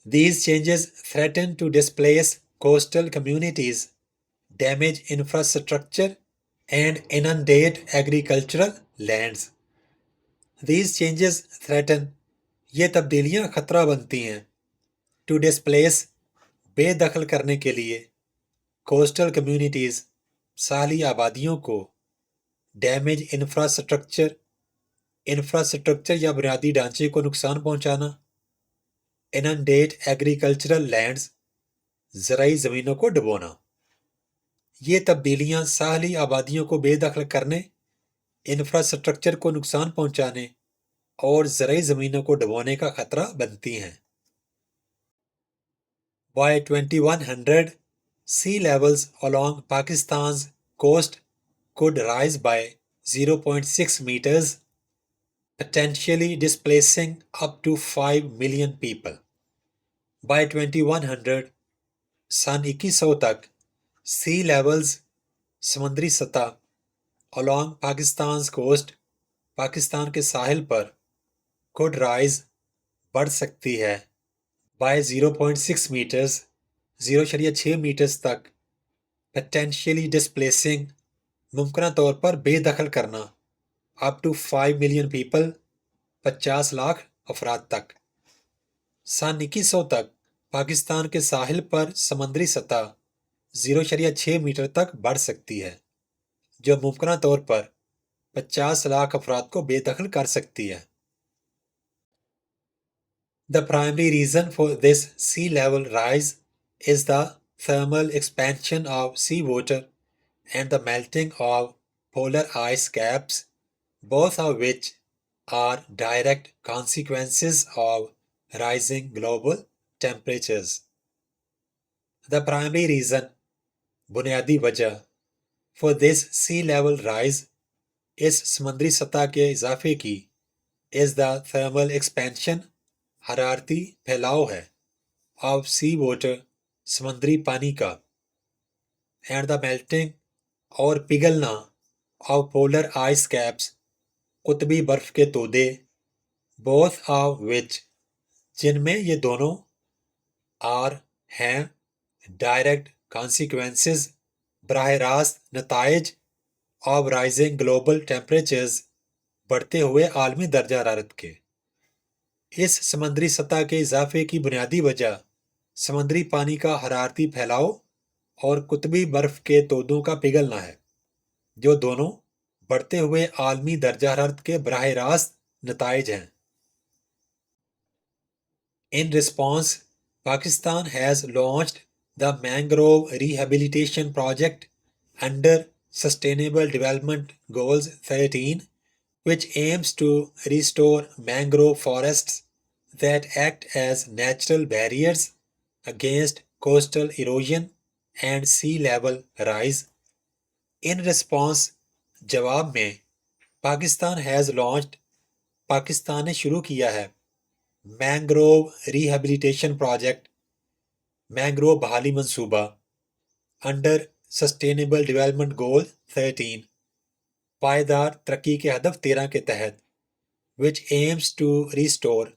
These changes threaten to displace coastal communities, damage infrastructure, and inundate agricultural lands. These changes threaten یہ تبدیلیاں خطرہ بنتی ہیں to displace بے دخل کرنے کے لیے coastal communities ساحلی آبادیوں کو ڈیمیج انفراسٹرکچر یا بنیادی ڈھانچے کو نقصان پہنچانا اننڈیٹ ایگریکلچرل لینڈز زرعی زمینوں کو ڈبونا۔ یہ تبدیلیاں ساحلی آبادیوں کو بے دخل کرنے انفراسٹرکچر کو نقصان پہنچانے اور زرعی زمینوں کو ڈبونے کا خطرہ بنتی ہیں۔ By 2100 sea levels along Pakistan's coast could rise by 0.6 meters, potentially displacing up to 5 million people. By 2100 سن 2100 تک سی لیولز سمندری سطح along پاکستان's coast پاکستان کے ساحل پر could rise بڑھ سکتی ہے by 0.6 meters 0.6 میٹرز تک potentially displacing ممکنہ طور پر بے دخل کرنا up to 5 million people 50 lakh افراد تک۔ سن 2100 تک پاکستان کے ساحل پر سمندری سطح 0.6 میٹر تک بڑھ سکتی ہے جو ممکنہ طور پر 50 لاکھ افراد کو بے دخل کر سکتی ہے۔ The primary reason for this sea level rise is the thermal expansion of seawater and the melting of polar ice caps, both of which are direct consequences of rising global temperatures. The primary reason بنیادی وجہ for this sea level rise اس سمندری سطح کے اضافے کی is the thermal expansion حرارتی پھیلاؤ ہے of sea water سمندری پانی کا and the melting اور پگھلنا of polar ice caps قطبی برف کے تودے both of which جن میں یہ دونوں are ہیں direct consequences براہ راست نتائج of rising global temperatures بڑھتے ہوئے عالمی درجہ حرارت کے۔ اس سمندری سطح کے اضافے کی بنیادی وجہ سمندری پانی کا حرارتی پھیلاؤ اور قطبی برف کے تودوں کا پگھلنا ہے جو دونوں بڑھتے ہوئے عالمی درجہ حرارت کے براہ راست نتائج ہیں۔ In response, Pakistan has launched the Mangrove Rehabilitation Project under Sustainable Development Goals 13, which aims to restore mangrove forests that act as natural barriers against coastal erosion and sea level rise. In response, جواب میں پاکستان has launched پاکستان نے شروع کیا ہے مینگروو ریہیبلیٹیشن پروجیکٹ مینگروو بحالی منصوبہ انڈر سسٹینیبل ڈیولپمنٹ گول 13 پائیدار ترقی کے ہدف 13 کے تحت which aims to restore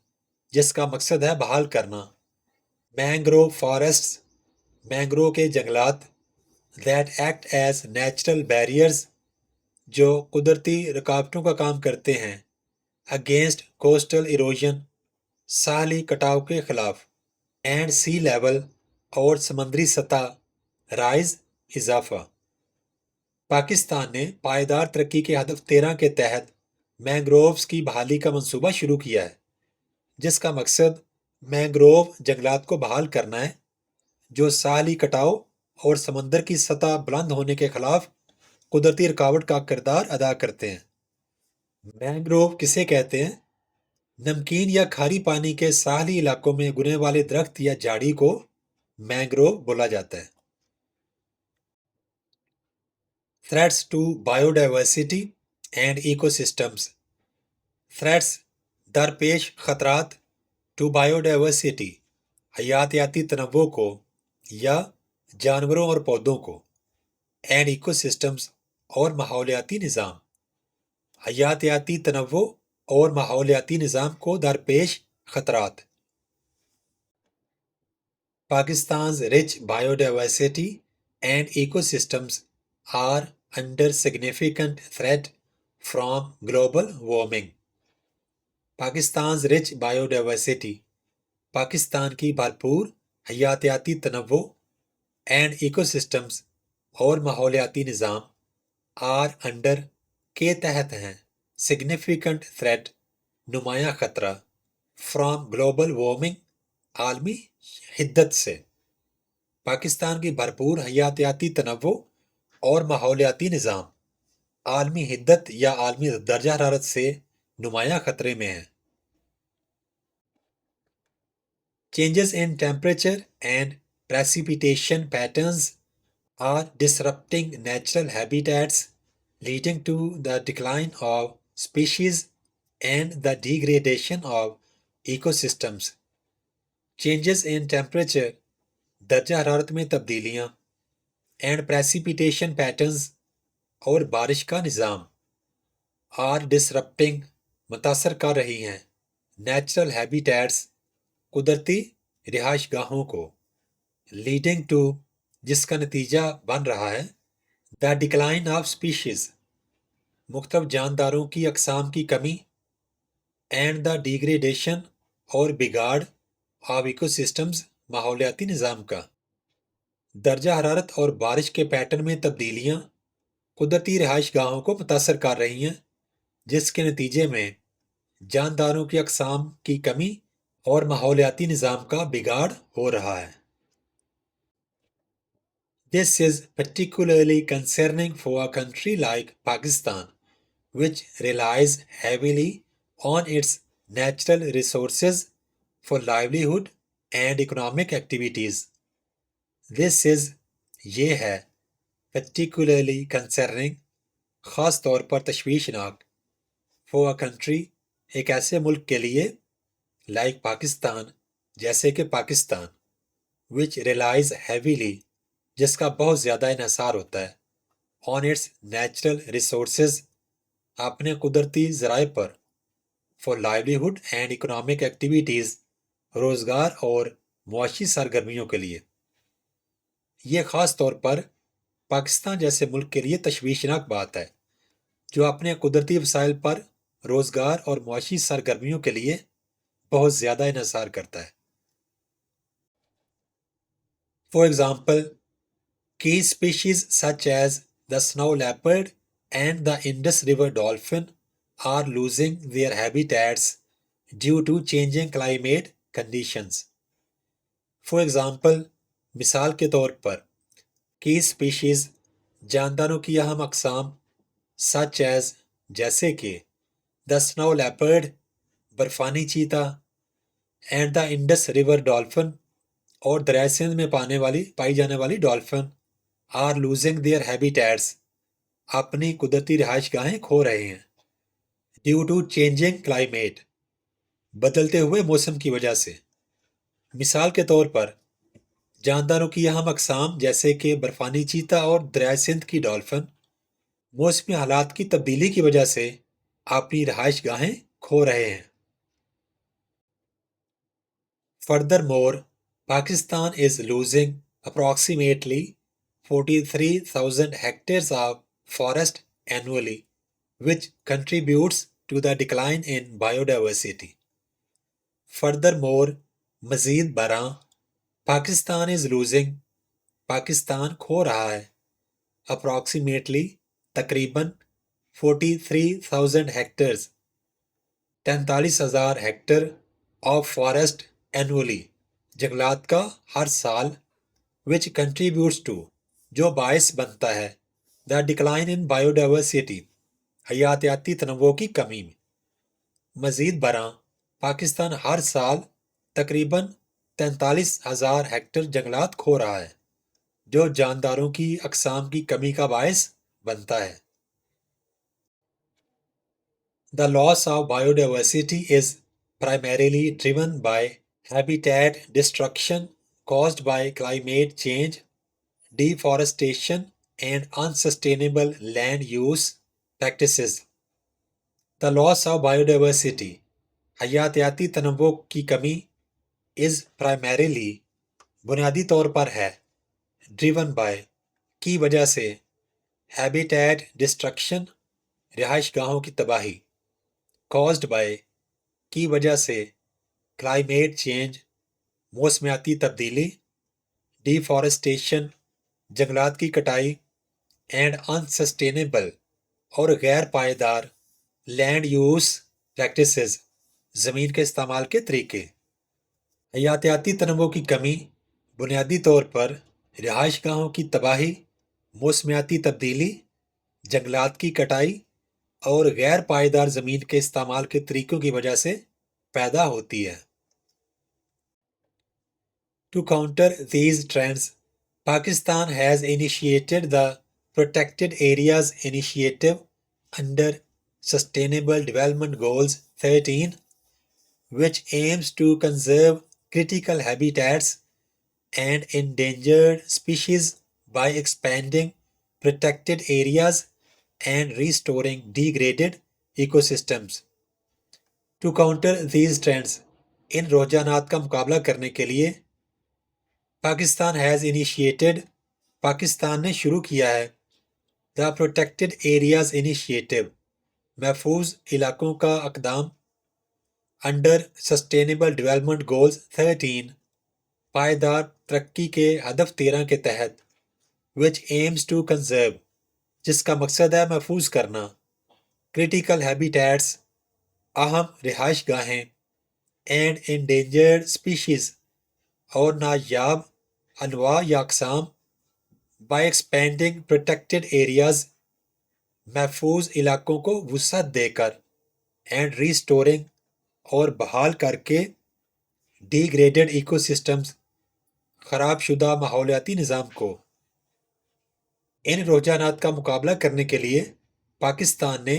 جس کا مقصد ہے بحال کرنا مینگروو فارسٹس مینگروو کے جنگلات that act as natural barriers جو قدرتی رکاوٹوں کا کام کرتے ہیں against coastal erosion ساحلی کٹاؤ کے خلاف اینڈ سی لیول اور سمندری سطح رائز اضافہ۔ پاکستان نے پائیدار ترقی کے ہدف 13 کے تحت مینگرووز کی بحالی کا منصوبہ شروع کیا ہے، جس کا مقصد مینگروو جنگلات کو بحال کرنا ہے جو ساحلی کٹاؤ اور سمندر کی سطح بلند ہونے کے خلاف قدرتی رکاوٹ کا کردار ادا کرتے ہیں۔ مینگروو کسے کہتے ہیں؟ نمکین یا کھاری پانی کے ساحلی علاقوں میں اگنے والے درخت یا جھاڑی کو مینگروو بولا جاتا ہے۔ Threats to biodiversity and ecosystems۔ Threats درپیش خطرات to biodiversity حیاتیاتی تنوع کو یا جانوروں اور پودوں کو، and ecosystems اور ماحولیاتی نظام۔ حیاتیاتی تنوع اور ماحولیاتی نظام کو درپیش خطرات۔ Pakistan's rich biodiversity and ecosystems are under significant threat from global warming۔ Pakistan's rich biodiversity Pakistan کی بھرپور حیاتیاتی تنوع and ecosystems اور ماحولیاتی نظام are under کے تحت ہیں significant threat نمایاں خطرہ from global warming عالمی حدت سے۔ پاکستان کی بھرپور حیاتیاتی تنوع اور ماحولیاتی نظام عالمی حدت یا عالمی درجہ حرارت سے نمایاں خطرے میں ہیں۔ Changes in temperature and precipitation patterns are disrupting natural habitats, leading to the decline of species and the degradation of ecosystems۔ Changes in temperature درجہ حرارت میں تبدیلیاں and precipitation patterns اور بارش کا نظام are disrupting متاثر کر رہی ہیں natural habitats قدرتی رہائش گاہوں کو leading to جس کا نتیجہ بن رہا ہے the decline of species مختلف جانداروں کی اقسام کی کمی and the degradation اور بگاڑ of ecosystems ماحولیاتی نظام کا۔ درجہ حرارت اور بارش کے پیٹرن میں تبدیلیاں قدرتی رہائش گاہوں کو متاثر کر رہی ہیں جس کے نتیجے میں جانداروں کی اقسام کی کمی اور ماحولیاتی نظام کا بگاڑ ہو رہا ہے۔ This is particularly concerning for a country like Pakistan, which relies heavily on its natural resources for livelihood and economic activities۔ This is یہ ہے particularly concerning خاص طور پر تشویشناک for a country ایک ایسے ملک کے لیے like پاکستان جیسے کہ پاکستان which relies heavily جس کا بہت زیادہ انحصار ہوتا ہے on its natural resources اپنے قدرتی ذرائع پر for livelihood and economic activities روزگار اور معاشی سرگرمیوں کے لیے۔ یہ خاص طور پر پاکستان جیسے ملک کے لیے تشویشناک بات ہے جو اپنے قدرتی وسائل پر روزگار اور معاشی سرگرمیوں کے لیے بہت زیادہ انحصار کرتا ہے۔ For example, key species such as the snow leopard and the Indus River dolphin are losing their habitats due to changing climate conditions۔ For example، مثال کے طور پر key species جانداروں کی اہم اقسام such as جیسے کہ the snow leopard برفانی چیتا and the Indus River dolphin اور دریائے سندھ میں پائی جانے والی dolphin are losing their habitats اپنی قدرتی رہائش گاہیں کھو رہے ہیں due to changing climate بدلتے ہوئے موسم کی وجہ سے۔ مثال کے طور پر جانداروں کی اہم اقسام جیسے کہ برفانی چیتا اور دریائے سندھ کی ڈالفن موسمی حالات کی تبدیلی کی وجہ سے اپنی رہائش گاہیں کھو رہے ہیں۔ Furthermore, Pakistan is losing approximately 43,000 hectares of forest annually, which contributes to the decline in biodiversity۔ Further more مزید برآں پاکستان از لوزنگ پاکستان کھو رہا ہے اپراکسیمیٹلی تقریباً 43,000 hectares 43,000 hectare of forest annually جنگلات کا ہر سال which contributes to جو باعث بنتا ہے the decline in biodiversity حیاتیاتی تنوع کی کمی میں مزید برآں پاکستان ہر سال تقریباً 43,000 ہیکٹر جنگلات کھو رہا ہے جو جانداروں کی اقسام کی کمی کا باعث بنتا ہے The loss of biodiversity is primarily driven by habitat destruction caused by climate change, deforestation, and unsustainable land use practices. The loss of biodiversity حیاتیاتی تنوع کی کمی is primarily بنیادی طور پر ہے driven by کی وجہ سے habitat destruction رہائش گاہوں کی تباہی caused by کی وجہ سے climate change موسمیاتی تبدیلی deforestation جنگلات کی کٹائی and unsustainable اور غیر پائیدار land use practices زمین کے استعمال کے طریقے حیاتیاتی تنوع کی کمی بنیادی طور پر رہائش گاہوں کی تباہی موسمیاتی تبدیلی جنگلات کی کٹائی اور غیر پائیدار زمین کے استعمال کے طریقوں کی وجہ سے پیدا ہوتی ہے To counter these trends, Pakistan has initiated the Protected Areas Initiative under Sustainable Development Goals 13, which aims to conserve critical habitats and endangered species by expanding protected areas and restoring degraded ecosystems. To counter these trends, ان رجحانات کا مقابلہ کرنے کے لیے پاکستان ہیز انیشیٹڈ پاکستان نے شروع کیا ہے دا پروٹیکٹڈ ایریاز انیشیٹو محفوظ علاقوں کا اقدام انڈر سسٹینیبل ڈیولپمنٹ گولز 13 پائیدار ترقی کے ہدف 13 کے تحت which aims to conserve جس کا مقصد ہے محفوظ کرنا critical habitats اہم رہائش گاہیں and endangered species اور نایاب انواع یا اقسام by expanding protected areas محفوظ علاقوں کو وسعت دے کر and restoring اور بحال کر کے degraded ecosystems خراب شدہ ماحولیاتی نظام کو ان رجحانات کا مقابلہ کرنے کے لیے پاکستان نے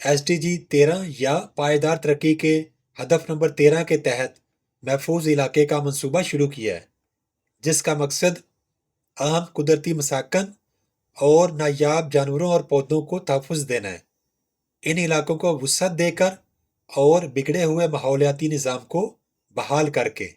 SDG 13 یا پائیدار ترقی کے ہدف نمبر 13 کے تحت محفوظ علاقے کا منصوبہ شروع کیا ہے جس کا مقصد اہم قدرتی مساکن اور نایاب جانوروں اور پودوں کو تحفظ دینا ہے ان علاقوں کو وسعت دے کر اور بگڑے ہوئے ماحولیاتی نظام کو بحال کر کے